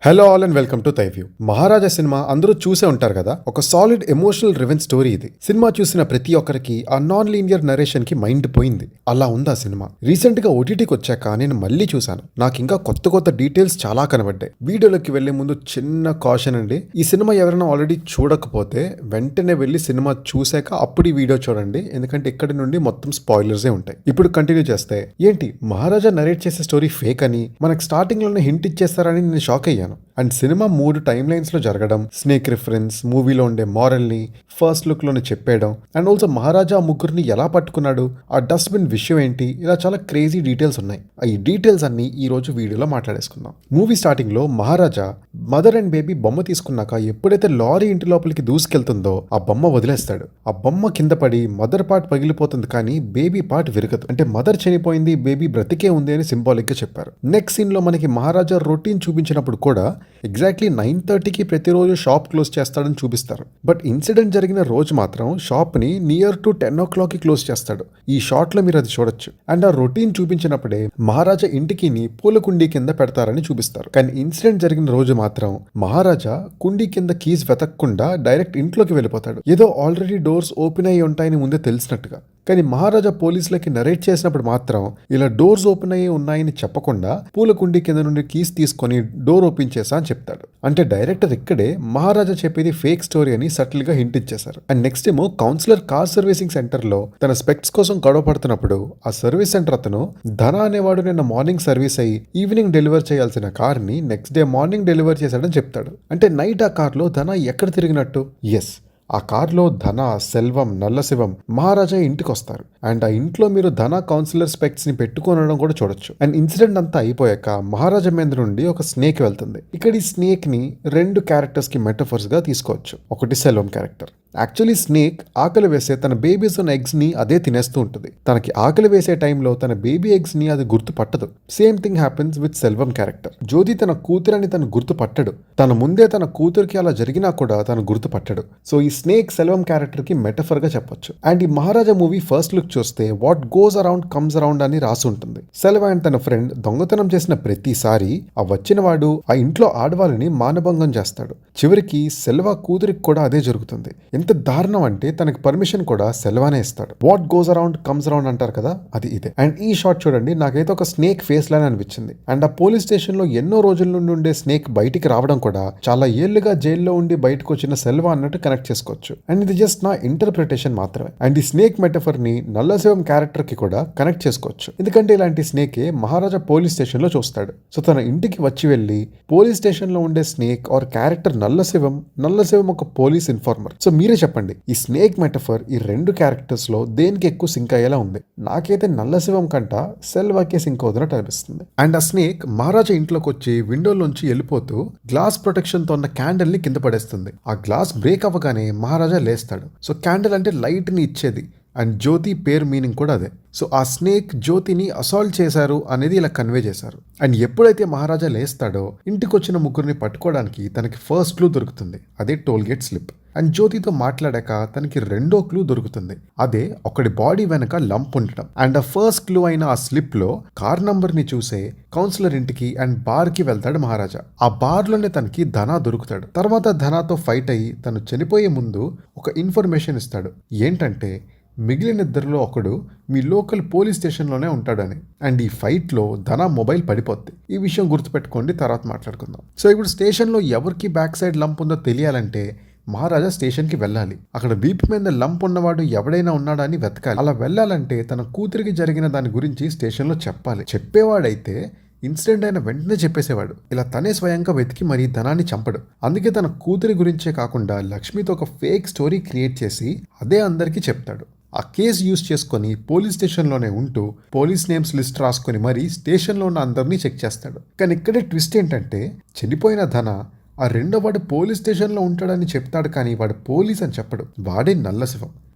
Hello all and welcome to తైవ్యూ. Maharaja cinema అందరూ చూసే ఉంటారు కదా. ఒక సాలిడ్ ఎమోషనల్ రివెంజ్ స్టోరీ ఇది. సినిమా చూసిన ప్రతి ఒక్కరికి ఆ నాన్ లీనియర్ నరేషన్ కి మైండ్ పోయింది. అలా ఉంది ఆ సినిమా. రీసెంట్ గా ఓటీటీకి వచ్చాక నేను మళ్ళీ చూశాను. నాకు ఇంకా కొత్త డీటెయిల్స్ చాలా కనబడ్డాయి. వీడియోలోకి వెళ్లే ముందు చిన్న కాషన్ అండి. ఈ సినిమా ఎవరైనా ఆల్రెడీ చూడకపోతే వెంటనే వెళ్ళి సినిమా చూసాక అప్పుడు ఈ వీడియో చూడండి. ఎందుకంటే ఇక్కడి నుండి మొత్తం స్పాయిలర్సే ఉంటాయి. ఇప్పుడు కంటిన్యూ చేస్తే ఏంటి మహారాజా నరేట్ చేసే స్టోరీ ఫేక్ అని మనకు స్టార్టింగ్ లోనే హింట్ ఇచ్చేస్తారని నేను షాక్ అయ్యాను. అండ్ సినిమా 3 టైమ్ లైన్స్ లో జరగడం, స్నేక్ రిఫరెన్స్, మూవీలో ఉండే మారల్ ని ఫస్ట్ లుక్ లోనే చెప్పేయడం, అండ్ ఆల్సో మహారాజా ముగ్గురిని ఎలా పట్టుకున్నాడు, ఆ డస్ట్బిన్ విషయం ఏంటి, ఇలా చాలా క్రేజీ డీటెయిల్స్ ఉన్నాయి. ఈ డీటెయిల్స్ అన్ని ఈ రోజు వీడియోలో మాట్లాడేసుకుందాం. మూవీ స్టార్టింగ్ లో మహారాజా మదర్ అండ్ బేబీ బొమ్మ తీసుకున్నాక ఎప్పుడైతే లారీ ఇంటి లోపలికి దూసుకెళ్తుందో ఆ బొమ్మ వదిలేస్తాడు. ఆ బొమ్మ కింద పడి మదర్ పార్ట్ పగిలిపోతుంది కానీ బేబీ పార్ట్ విరగదు. అంటే మదర్ చనిపోయింది, బేబీ బ్రతికే ఉంది అని సింబాలిక్ గా చెప్పారు. నెక్స్ట్ సీన్ లో మనకి మహారాజా రొటీన్ చూపించినప్పుడు కూడా ఎగ్జాక్ట్లీ 9:30కి ప్రతిరోజు షాప్ క్లోజ్ చేస్తాడని చూపిస్తారు. బట్ ఇన్సిడెంట్ జరిగిన రోజు మాత్రం షాప్ ని నియర్ టు 10 o'clock క్లోజ్ చేస్తాడు. ఈ షాట్ లో మీరు అది చూడొచ్చు. అండ్ ఆ రొటీన్ చూపించినప్పుడే మహారాజా ఇంటికి పూల కుండీ కింద పెడతారని చూపిస్తారు. కానీ ఇన్సిడెంట్ జరిగిన రోజు మాత్రం మహారాజా కుండీ కింద కీస్ వెతకకుండా డైరెక్ట్ ఇంట్లోకి వెళ్ళిపోతాడు. ఏదో ఆల్రెడీ డోర్స్ ఓపెన్ అయ్యి ఉంటాయని ముందే తెలిసినట్టుగా. కానీ మహారాజా పోలీసులకి నరేట్ చేసినప్పుడు మాత్రం ఇలా డోర్స్ ఓపెన్ అయ్యి ఉన్నాయని చెప్పకుండా పూల కుండీ కింద నుండి కీస్ తీసుకొని డోర్ ఓపెన్ చేసా అని చెప్తాడు. అంటే డైరెక్టర్ ఇక్కడే మహారాజా చెప్పేది ఫేక్ స్టోరీ అని సటిల్ గా హింట్ ఇచ్చేశారు. అండ్ నెక్స్ట్ ఏమో కౌన్సిలర్ కార్ సర్వీసింగ్ సెంటర్ లో తన స్పెక్ట్స్ కోసం గొడవ పడుతున్నప్పుడు ఆ సర్వీస్ సెంటర్ అతను ధన అనేవాడు నిన్న మార్నింగ్ సర్వీస్ అయ్యి ఈవినింగ్ డెలివర్ చేయాల్సిన కార్ ని నెక్స్ట్ డే మార్నింగ్ డెలివర్ చేశాడని చెప్తాడు. అంటే నైట్ ఆ కార్ లో ధన ఎక్కడ తిరిగినట్టు? ఎస్, ఆ కార్లో ధన, సెల్వం, నల్లశివం మహారాజా ఇంటికి వస్తారు. అండ్ ఆ ఇంట్లో మీరు ధన కౌన్సిలర్ స్పెక్ట్స్ ని పెట్టుకోనడం కూడా చూడొచ్చు. అండ్ ఇన్సిడెంట్ అంతా అయిపోయాక మహారాజా మీద నుండి ఒక స్నేక్ వెళ్తుంది. ఇక్కడ ఈ స్నేక్ ని 2 క్యారెక్టర్స్ కి మెటఫర్స్ గా తీసుకోవచ్చు. ఒకటి సెల్వం క్యారెక్టర్. యాక్చువల్లీ స్నేక్ ఆకలి వేసే తన బేబీస్ ఉన్న ఎగ్స్ ని అదే తినేస్తూ ఉంటుంది. తనకి ఆకలి వేసే టైంలో తన బేబీ ఎగ్స్ ని అది గుర్తుపట్టదు. Same thing happens with Selvam character. Jyothi తన కూతురని తను గుర్తుపట్టడు. తన ముందే తన కూతురికి అలా జరిగినా కూడా తను గుర్తుపట్టడు. సో ఈ స్నేక్ సెల్వం క్యారెక్టర్ కి మెటఫర్ గా చెప్పొచ్చు. అండ్ ఈ మహారాజా మూవీ ఫస్ట్ లుక్ చూస్తే what goes around comes around అని రాసి ఉంటుంది. సెల్వ అండ్ తన ఫ్రెండ్ దొంగతనం చేసిన ప్రతిసారి ఆ వచ్చిన వాడు ఆ ఇంట్లో ఆడవాళ్ళని మానభంగం చేస్తాడు. చివరికి సెల్వ కూతురికి కూడా అదే జరుగుతుంది. ఎంత దారుణం అంటే తనకి పర్మిషన్ కూడా సెల్వానే ఇస్తాడు. What goes around comes around అంటారు కదా, అది ఇదే. అండ్ ఈ షాట్ చూడండి, నాకైతే ఒక స్నేక్ ఫేస్ లానే అనిపించింది. అండ్ ఆ పోలీస్ స్టేషన్ లో ఎన్నో రోజుల నుండి ఉండే స్నేక్ బయటికి రావడం కూడా చాలా ఏళ్లుగా జైల్లో ఉండి బయటకు వచ్చిన సెల్వా అన్నట్టు కనెక్ట్ చేసుకోవచ్చు. అండ్ ఇది జస్ట్ నా ఇంటర్ప్రిటేషన్ మాత్రమే. అండ్ ఈ స్నేక్ మెటఫర్ ని నల్లశివం క్యారెక్టర్ కి కూడా కనెక్ట్ చేసుకోవచ్చు. ఎందుకంటే ఇలాంటి స్నేకే మహారాజా పోలీస్ స్టేషన్ లో చూస్తాడు. సో తన ఇంటికి వచ్చి వెళ్ళి పోలీస్ స్టేషన్ లో ఉండే స్నేక్ ఆర్ క్యారెక్టర్ నల్లశివం ఒక పోలీస్ ఇన్ఫార్మర్. సో మీరే చెప్పండి, ఈ స్నేక్ మెటఫర్ ఈ 2 క్యారెక్టర్స్ లో దేనికి ఎక్కువ సింక్ అయ్యేలా ఉంది? నాకైతే నల్లశివం కంట సెల్వాకే సింక్ అవుతున్నట్టు అనిపిస్తుంది. అండ్ ఆ స్నేక్ మహారాజా ఇంట్లోకి వచ్చి విండోలోంచి వెళ్ళిపోతూ గ్లాస్ ప్రొటెక్షన్ తో ఉన్న క్యాండిల్ ని కింద పడేస్తుంది. ఆ గ్లాస్ బ్రేక్ అవ్వగానే మహారాజా లేస్తాడు. సో క్యాండిల్ అంటే లైట్ ని ఇచ్చేది. అండ్ జ్యోతి పేరు మీనింగ్ కూడా అదే. సో ఆ స్నేక్ జ్యోతిని అసాల్ట్ చేశారు అనేది ఇలా కన్వే చేశారు. అండ్ ఎప్పుడైతే మహారాజా లేస్తాడో ఇంటికి వచ్చిన ముగ్గురిని పట్టుకోవడానికి తనకి ఫస్ట్ క్లూ దొరుకుతుంది. అదే టోల్ గేట్ స్లిప్. అండ్ జ్యోతితో మాట్లాడాక తనకి 2వ క్లూ దొరుకుతుంది. అదే ఒకడి బాడీ వెనక లంప్ ఉండటం. అండ్ ఆ ఫస్ట్ క్లూ అయిన ఆ స్లిప్ లో కార్ నంబర్ ని చూసే కౌన్సిలర్ ఇంటికి అండ్ బార్ కి వెళ్తాడు మహారాజా. ఆ బార్ లోనే తనకి ధన దొరుకుతాడు. తర్వాత ధనతో ఫైట్ అయ్యి తను చనిపోయే ముందు ఒక ఇన్ఫర్మేషన్ ఇస్తాడు. ఏంటంటే మిగిలిన 2లో ఒకడు మీ లోకల్ పోలీస్ స్టేషన్లోనే ఉంటాడని. అండ్ ఈ ఫైట్లో ధన మొబైల్ పడిపోద్ది. ఈ విషయం గుర్తుపెట్టుకోండి, తర్వాత మాట్లాడుకుందాం. సో ఇప్పుడు స్టేషన్లో ఎవరికి బ్యాక్ సైడ్ లంప్ ఉందో తెలియాలంటే మహారాజా స్టేషన్కి వెళ్ళాలి. అక్కడ వీపు మీద లంప్ ఉన్నవాడు ఎవడైనా ఉన్నాడా అని వెతకాలి. అలా వెళ్ళాలంటే తన కూతురికి జరిగిన దాని గురించి స్టేషన్లో చెప్పాలి. చెప్పేవాడైతే ఇన్సిడెంట్ అయిన వెంటనే చెప్పేసేవాడు. ఇలా తనే స్వయంగా వెతికి మరీ ధనాన్ని చంపడు. అందుకే తన కూతురి గురించే కాకుండా లక్ష్మితో ఒక ఫేక్ స్టోరీ క్రియేట్ చేసి అదే అందరికీ చెప్తాడు. ఆ కేసు యూజ్ చేసుకొని పోలీస్ స్టేషన్లోనే ఉంటూ పోలీస్ నేమ్స్ లిస్ట్ రాసుకొని మరీ స్టేషన్లో ఉన్న అందరినీ చెక్ చేస్తాడు. కానీ ఇక్కడే ట్విస్ట్ ఏంటంటే చనిపోయిన ధన ఆ 2వ వాడు పోలీస్ స్టేషన్లో ఉంటాడని చెప్తాడు, కానీ వాడు పోలీస్ అని చెప్పడు. వాడే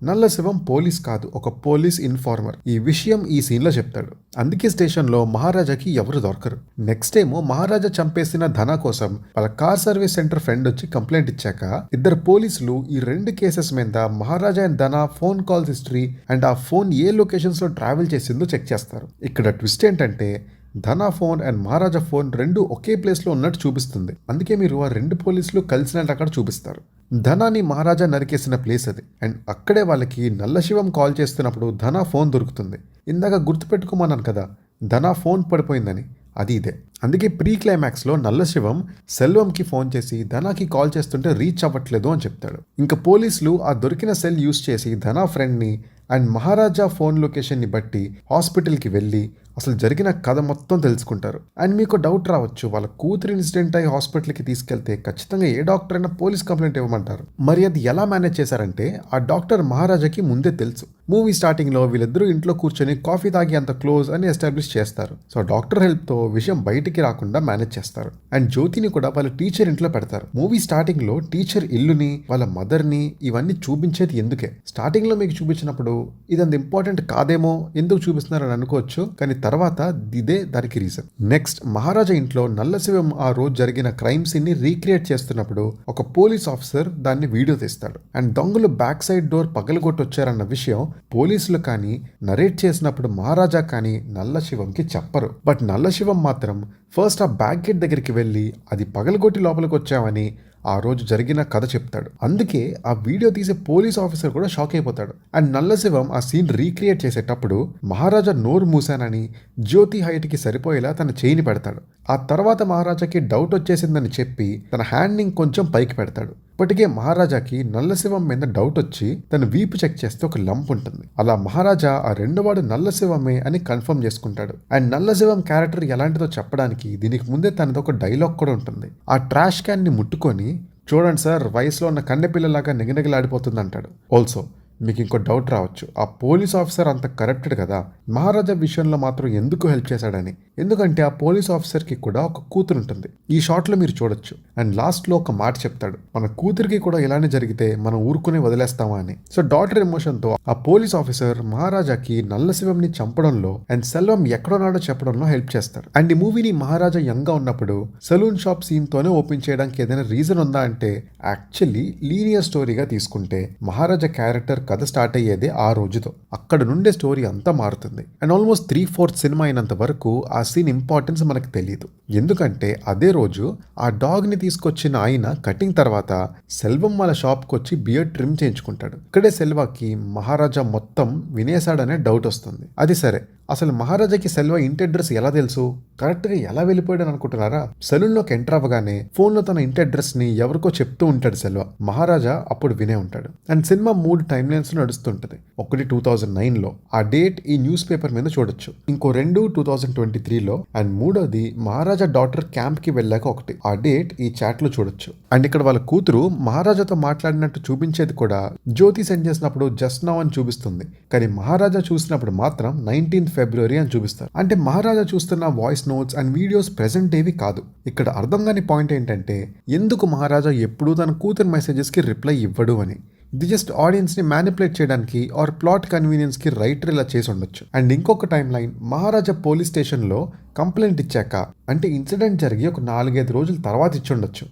నల్లశివం పోలీస్ కాదు, ఒక పోలీస్ ఇన్ఫార్మర్. ఈ విషయం ఈ సీన్లో చెప్తాడు. అందుకే స్టేషన్లో మహారాజాకి ఎవరు దొరకరు. నెక్స్ట్ ఏమో మహారాజా చంపేసిన ధన కోసం వాళ్ళ కార్ సర్వీస్ సెంటర్ ఫ్రెండ్ వచ్చి కంప్లైంట్ ఇచ్చాక 2 పోలీసులు ఈ 2 కేసెస్ మీద మహారాజా అండ్ ధన ఫోన్ కాల్స్ హిస్టరీ అండ్ ఆ ఫోన్ ఏ లొకేషన్స్ లో ట్రావెల్ చేసిందో చెక్ చేస్తారు. ఇక్కడ ట్విస్ట్ ఏంటంటే Dhana phone and Maharaja phone రెండు ఒకే ప్లేస్లో ఉన్నట్టు చూపిస్తుంది. అందుకే మీరు ఆ రెండు పోలీసులు కలిసినట్టు అక్కడ చూపిస్తారు. ధనాని మహారాజా నరికేసిన ప్లేస్ అది. అండ్ అక్కడే వాళ్ళకి నల్లశివం కాల్ చేస్తున్నప్పుడు ధనా ఫోన్ దొరుకుతుంది. ఇందాక గుర్తుపెట్టుకోమన్నాను కదా ధనా ఫోన్ పడిపోయిందని, అది ఇదే. అందుకే ప్రీ క్లైమాక్స్లో నల్లశివం సెల్వంకి ఫోన్ చేసి ధనాకి కాల్ చేస్తుంటే రీచ్ అవ్వట్లేదు అని చెప్తాడు. ఇంకా పోలీసులు ఆ దొరికిన సెల్ యూస్ చేసి ధనా ఫ్రెండ్ని అండ్ మహారాజా ఫోన్ లొకేషన్ని బట్టి హాస్పిటల్కి వెళ్ళి అసలు జరిగిన కథ మొత్తం తెలుసుకుంటారు. అండ్ మీకు డౌట్ రావచ్చు, వాళ్ళ కూతురు ఇన్సిడెంట్ అయ్యి హాస్పిటల్కి తీసుకెళ్తే ఖచ్చితంగా ఏ డాక్టర్ అయినా పోలీస్ కంప్లైంట్ ఇవ్వమంటారు. మరి అది ఎలా మేనేజ్ చేశారంటే ఆ డాక్టర్ మహారాజాకి ముందే తెలుసు. మూవీ స్టార్టింగ్లో వీళ్ళిద్దరూ ఇంట్లో కూర్చొని కాఫీ తాగి అంత క్లోజ్ అని ఎస్టాబ్లిష్ చేస్తారు. సో డాక్టర్ హెల్ప్తో విషయం బయటికి రాకుండా మేనేజ్ చేస్తారు. అండ్ జ్యోతిని కూడా వాళ్ళ టీచర్ ఇంట్లో పెడతారు. మూవీ స్టార్టింగ్లో టీచర్ ఇల్లుని వాళ్ళ మదర్ని ఇవన్నీ చూపించేది ఎందుకే? స్టార్టింగ్లో మీకు చూపించినప్పుడు ఇది అంత ఇంపార్టెంట్ కాదేమో, ఎందుకు చూపిస్తున్నారని అనుకోవచ్చు, కానీ తర్వాత ఇదే దానికి రీజన్. నెక్స్ట్ మహారాజా ఇంట్లో నల్లశివం ఆ రోజు జరిగిన క్రైమ్ సీన్ ని రీక్రియేట్ చేస్తున్నప్పుడు ఒక పోలీస్ ఆఫీసర్ దాన్ని వీడియో తీస్తాడు. అండ్ దొంగలు బ్యాక్ సైడ్ డోర్ పగలగొట్టొచ్చారన్న విషయం పోలీసులు కానీ నరేట్ చేసినప్పుడు మహారాజా కానీ నల్లశివంకి చెప్పరు. బట్ నల్లశివం మాత్రం ఫస్ట్ ఆ బ్యాక్ గేట్ దగ్గరికి వెళ్ళి అది పగలగొట్టి లోపలికి వచ్చామని ఆ రోజు జరిగిన కథ చెప్తాడు. అందుకే ఆ వీడియో తీసే పోలీస్ ఆఫీసర్ కూడా షాక్ అయిపోతాడు. అండ్ నల్లశివం ఆ సీన్ రీక్రియేట్ చేసేటప్పుడు మహారాజా నోరు మూసానని జ్యోతి హైట్కి సరిపోయేలా తన చేయిని పెడతాడు. ఆ తర్వాత మహారాజాకి డౌట్ వచ్చేసిందని చెప్పి తన హ్యాండ్ని కొంచెం పైకి పెడతాడు. ఇప్పటికే మహారాజాకి నల్లశివం మీద డౌట్ వచ్చి తన వీపు చెక్ చేస్తే ఒక లంప్ ఉంటుంది. అలా మహారాజా ఆ రెండోవాడు నల్లశివమే అని కన్ఫర్మ్ చేసుకుంటాడు. అండ్ నల్లశివం క్యారెక్టర్ ఎలాంటిదో చెప్పడానికి దీనికి ముందే తనది ఒక డైలాగ్ కూడా ఉంటుంది. ఆ ట్రాష్ క్యాన్ ని ముట్టుకొని చూడండి సార్, వయసులో ఉన్న కన్నెపిల్లలాగా నిగనిగలాడిపోతుంది అంటాడు. ఆల్సో మీకు ఇంకో డౌట్ రావచ్చు, ఆ పోలీస్ ఆఫీసర్ అంత కరప్టెడ్ కదా, మహారాజా విషయంలో మాత్రం ఎందుకు హెల్ప్ చేశాడని. ఎందుకంటే ఆ పోలీస్ ఆఫీసర్కి కూడా ఒక కూతురు ఉంటుంది. ఈ షాట్లో మీరు చూడొచ్చు. అండ్ లాస్ట్లో ఒక మాట చెప్తాడు, మన కూతురికి కూడా ఇలానే జరిగితే మనం ఊరుకునే వదిలేస్తామా అని. సో డాటర్ ఎమోషన్తో ఆ పోలీస్ ఆఫీసర్ మహారాజాకి నల్లశివంని చంపడంలో అండ్ సెల్వం ఎక్కడున్నాడో చెప్పడంలో హెల్ప్ చేస్తాడు. అండ్ ఈ మూవీని మహారాజా యంగ్ గా ఉన్నప్పుడు సలూన్ షాప్ సీన్ తోనే ఓపెన్ చేయడానికి ఏదైనా రీజన్ ఉందా అంటే యాక్చువల్లీ లీనియర్ స్టోరీగా తీసుకుంటే మహారాజా క్యారెక్టర్ కథ స్టార్ట్ అయ్యేదే ఆ రోజుతో. అక్కడ నుండే స్టోరీ అంతా మారుతుంది. అండ్ ఆల్మోస్ట్ 3/4 సినిమా అయినంత వరకు ఆ సీన్ ఇంపార్టెన్స్ మనకు తెలియదు. ఎందుకంటే అదే రోజు ఆ డాగ్ ని తీసుకొచ్చిన ఆయన కటింగ్ తర్వాత సెల్వం వాళ్ళ షాప్కి వచ్చి బియర్డ్ ట్రిమ్ చేయించుకుంటాడు. ఇక్కడే సెల్వాకి మహారాజా మొత్తం వినేశాడనే డౌట్ వస్తుంది. అది సరే, అసలు మహారాజాకి సెల్వ ఇంటి అడ్రస్ ఎలా తెలుసు, కరెక్ట్ గా ఎలా వెళ్ళిపోయాడని అనుకుంటున్నారా? సెలూన్ లోకి ఎంటర్ అవ్వగానే ఫోన్ లో తన ఇంటి అడ్రస్ ని ఎవరికో చెప్తూ ఉంటాడు సెల్వ. మహారాజా అప్పుడు వినే ఉంటాడు. అండ్ సినిమా 3 టైమ్ లైన్స్ లో నడుస్తుంటది. ఒకటి 2009లో, ఆ డేట్ ఈ న్యూస్ పేపర్ మీద చూడొచ్చు. ఇంకో 2 2023లో అండ్ మూడోది మహారాజా డాటర్ క్యాంప్ కి వెళ్ళాక ఒకటి, ఆ డేట్ ఈ చాట్ లో చూడొచ్చు. అండ్ ఇక్కడ వాళ్ళ కూతురు మహారాజాతో మాట్లాడినట్టు చూపించేది కూడా జ్యోతి సెండ్ చేసినప్పుడు జస్ట్ నౌ అని చూపిస్తుంది. కానీ మహారాజా చూసినప్పుడు మాత్రం 19th February అని చూపిస్తారు. అంటే మహారాజా చూస్తున్న voice notes and videos present ఏవి కాదు. ఇక్కడ అర్థం కాని పాయింట్ ఏంటంటే ఎందుకు మహారాజా ఎప్పుడూ తన కూతురు మెసేజెస్ కి రిప్లై ఇవ్వడు అని. ఇది జస్ట్ ఆడియన్స్ ని మ్యానిపులేట్ చేయడానికి ఆర్ ప్లాట్ కన్వీనియన్స్ కి రైటర్ ఇలా చేసి ఉండొచ్చు. అండ్ ఇంకొక టైం లైన్, మహారాజా పోలీస్ స్టేషన్ లో కంప్లైంట్ ఇచ్చాక, అంటే ఇన్సిడెంట్ జరిగి ఒక 4-5 రోజుల తర్వాత ఇచ్చి ఉండొచ్చు.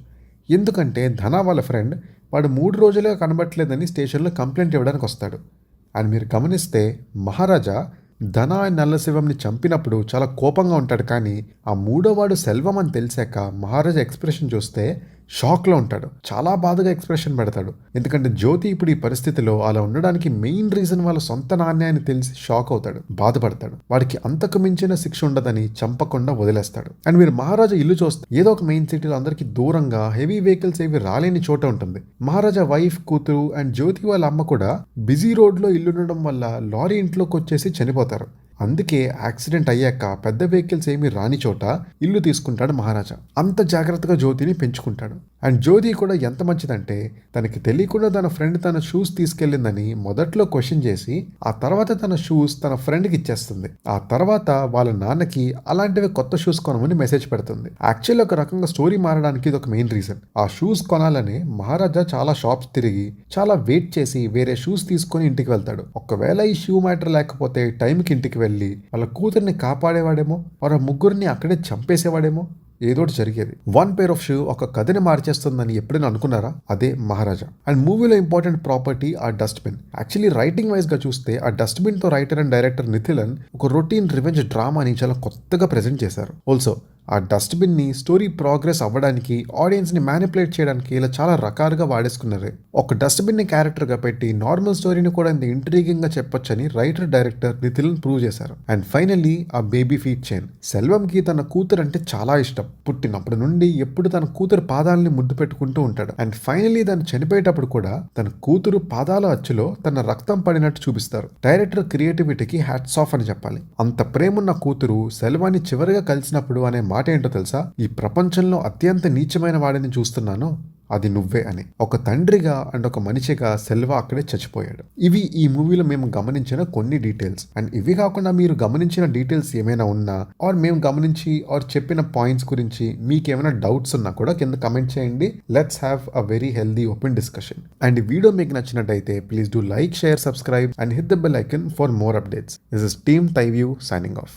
ఎందుకంటే ధనా వాళ్ళ ఫ్రెండ్ వాడు 3 రోజులే కనబట్టలేదని స్టేషన్లో కంప్లైంట్ ఇవ్వడానికి వస్తాడు. అండ్ మీరు గమనిస్తే మహారాజా ధనా నల్లశివంని చంపినప్పుడు చాలా కోపంగా ఉంటాడు. కానీ ఆ మూడోవాడు సెల్వం అని తెలిసాక మహారాజా ఎక్స్ప్రెషన్ చూస్తే షాక్లో ఉంటాడు. చాలా బాధగా ఎక్స్ప్రెషన్ పెడతాడు. ఎందుకంటే జ్యోతి ఇప్పుడు ఈ పరిస్థితిలో అలా ఉండడానికి మెయిన్ రీజన్ వాళ్ళ సొంత నాణ్యాన్ని తెలిసి షాక్ అవుతాడు, బాధపడతాడు. వాడికి అంతకు మించిన శిక్ష ఉండదని చంపకుండా వదిలేస్తాడు. అండ్ మీరు మహారాజా ఇల్లు చూస్తే ఏదో ఒక మెయిన్ సిటీలో అందరికి దూరంగా హెవీ వెహికల్స్ ఏవి రాలేని చోట ఉంటుంది. మహారాజా వైఫ్, కూతురు అండ్ జ్యోతి వాళ్ళ అమ్మ కూడా బిజీ రోడ్లో ఇల్లు ఉండడం వల్ల లారీ ఇంట్లోకి వచ్చేసి చనిపోతారు. అందుకే యాక్సిడెంట్ అయ్యాక పెద్ద వెహికల్స్ ఏమీ రాని చోట ఇల్లు తీసుకుంటాడు మహారాజా. అంత జాగ్రత్తగా జ్యోతిని పెంచుకుంటాడు. అండ్ జ్యోతి కూడా ఎంత మంచిదంటే తనకి తెలియకుండా తన ఫ్రెండ్ తన షూస్ తీసుకెళ్ళిందని మొదట్లో క్వశ్చన్ చేసి ఆ తర్వాత తన షూస్ తన ఫ్రెండ్కి ఇచ్చేస్తుంది. ఆ తర్వాత వాళ్ళ నాన్నకి అలాంటివి కొత్త షూస్ కొనమని మెసేజ్ పెడుతుంది. యాక్చువల్లీ ఒక రకంగా స్టోరీ మారడానికి ఇది ఒక మెయిన్ రీజన్. ఆ షూస్ కొనాలని మహారాజా చాలా షాప్స్ తిరిగి చాలా వెయిట్ చేసి వేరే షూస్ తీసుకొని ఇంటికి వెళ్తాడు. ఒకవేళ ఈ షూ మ్యాటర్ లేకపోతే టైంకి ఇంటికి వెళ్ళి వాళ్ళ కూతుర్ని కాపాడేవాడేమో, వాళ్ళ ముగ్గురిని అక్కడే చంపేసేవాడేమో. ఏదోటి జరిగేది. వన్ పేర్ ఆఫ్ షూ ఒక కథని మార్చేస్తుందని ఎప్పుడైనా అనుకున్నారా? అదే మహారాజా. అండ్ మూవీలో ఇంపార్టెంట్ ప్రాపర్టీ ఆ డస్ట్బిన్. యాక్చువల్లీ రైటింగ్ వైజ్ గా చూస్తే ఆ డస్ట్బిన్ తో రైటర్ అండ్ డైరెక్టర్ నిథిలన్ ఒక రొటీన్ రివెంజ్ డ్రామాని చాలా కొత్తగా ప్రెజెంట్ చేశారు. ఆల్సో ఆ డస్ట్బిన్ ని స్టోరీ ప్రోగ్రెస్ అవ్వడానికి, ఆడియన్స్ ని మ్యానిపులేట్ చేయడానికి ఇలా చాలా రకాలుగా వాడేసుకున్నారు. ఒక డస్ట్బిన్ ని క్యారెక్టర్ గా పెట్టి నార్మల్ స్టోరీని కూడా ఇంత ఇంట్రీగింగ్ గా చెప్పొచ్చని రైటర్ డైరెక్టర్ నిథిలన్ ప్రూవ్ చేశారు. అండ్ ఫైనల్లీ ఆ బేబీ ఫీట్ చైన్. సెల్వంకి తన కూతురు అంటే చాలా ఇష్టం. పుట్టినప్పటి నుండి ఎప్పుడు తన కూతురు పాదాలని ముద్దు పెట్టుకుంటూ ఉంటాడు. అండ్ ఫైనల్లీ తను చనిపోయేటప్పుడు కూడా తన కూతురు పాదాల అచ్చులో తన రక్తం పడినట్టు చూపిస్తారు. డైరెక్టర్ క్రియేటివిటీకి హ్యాట్స్ ఆఫ్ అని చెప్పాలి. అంత ప్రేమున్న కూతురు సెల్వాన్ని చివరిగా కలిసినప్పుడు అనే మాట ఏంటో తెలుసా? ఈ ప్రపంచంలో అత్యంత నీచమైన వాడిని చూస్తున్నాను, అది నువ్వే అని. ఒక తండ్రిగా అండ్ ఒక మనిషిగా సెల్వా అక్కడే చచ్చిపోయాడు. ఇవి ఈ మూవీలో మేము గమనించిన కొన్ని డీటెయిల్స్. అండ్ ఇవి కాకుండా మీరు గమనించిన డీటెయిల్స్ ఏమైనా ఉన్నా, ఆర్ మేము గమనించి ఆర్ చెప్పిన పాయింట్స్ గురించి మీకు ఏమైనా డౌట్స్ ఉన్నా కూడా కింద కమెంట్ చేయండి. Let's have a very healthy open discussion. And ఈ వీడియో మీకు నచ్చినట్టయితే please do like, share, subscribe and hit the bell icon for more updates. This is team టైవ్యూ సైనింగ్ ఆఫ్.